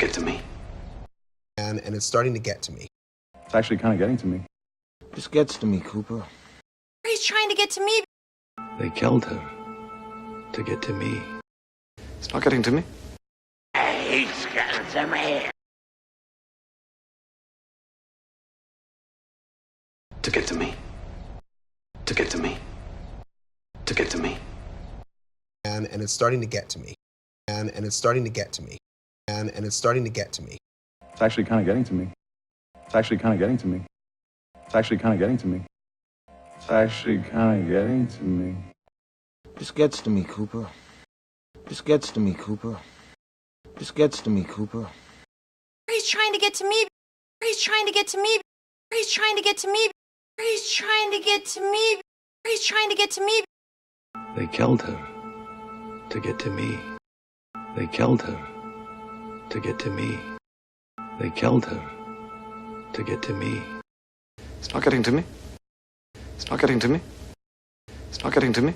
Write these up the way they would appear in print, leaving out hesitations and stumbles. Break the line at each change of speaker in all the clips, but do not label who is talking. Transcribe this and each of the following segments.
get to me.
And it's starting to get to me.
It's actually kind of getting to me.
This gets to me, Cooper.
He's trying to get to me.
They killed her to get to me.
It's not getting to me.
He's getting to me.
To get to me. To get to me. To get to me.
And it's starting to get to me. And it's starting to get to me. And it's starting to get to me.
It's actually kind of getting to me. It's actually kind of getting to me. It's actually kind of getting to me. It's actually kind of getting to me.
This gets to me, Cooper. This gets to me, Cooper. This gets to me, Cooper.
He's trying to get to me. He's trying to get to me. He's trying to get to me. He's trying to get to me. He's trying to get to me.
They killed her to get to me. They killed her to get to me. They killed her to get to me.
It's not getting to me. It's not getting to me. It's not getting to me.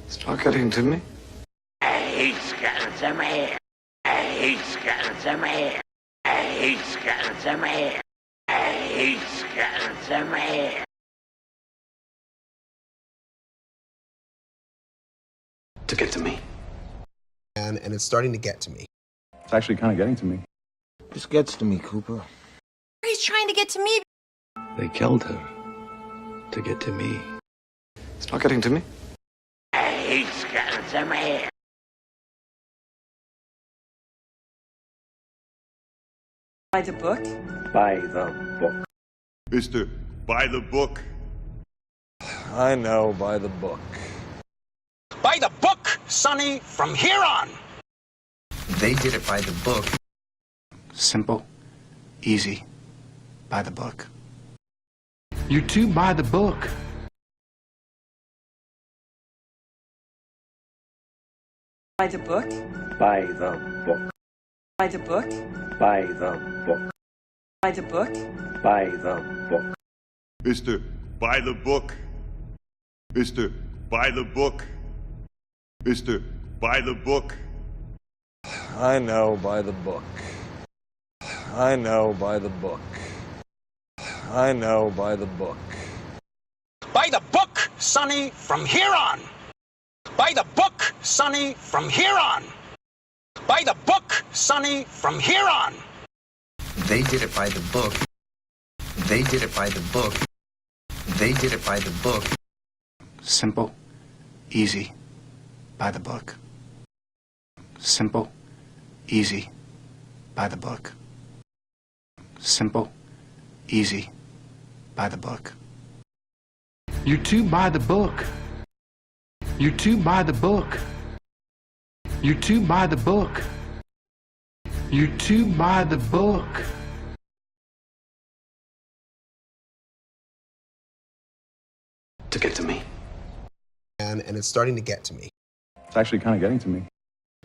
It's not getting to me.
He's getting to me. He's getting to me. He's getting to me. He's getting to me.
To get to me.
And it's starting to get to me.
It's actually kind of getting to me.
This gets to me, Cooper.
He's trying to get to me.
They killed her to get to me.
It's not getting to me.
He's getting to me.
By the book?
By the book.
Mr. By the book.
I know, by the book.
By the book, Sonny, from here on.
They did it by the book.
Simple, easy, by the book.
You too by the book.
By the book?
By the book.
By the book?
By the book.
By the book?
By the book.
Mr. By the book. Mr. By the book. Mr. By the book.
I know, by the book. I know, by the book. I know, by the book.
By the book, Sonny, from here on. By the book, Sonny, from here on. By the book, Sonny, from here on.
They did it by the book. They did it by the book. They did it by the book.
Simple, easy, by the book. Simple, easy, by the book. Simple, easy, by the book.
You too by the book. You too by the book. You too by the book. You too by the book.
To get to me.
And it's starting to get to me.
It's actually kind of getting to me.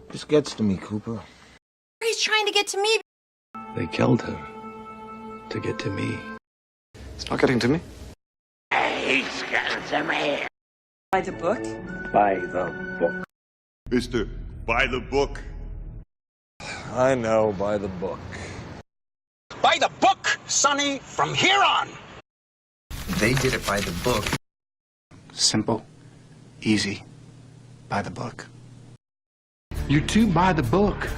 This gets to me, Cooper.
He's trying to get to me.
They killed her to get to me.
It's not getting to me.
He's getting to me.
By the book?
By the book.
Mr. By the book.
I know, by the book.
By the book, Sonny, from here on.
They did it by the book.
Simple, easy, by the book.
You too by the book.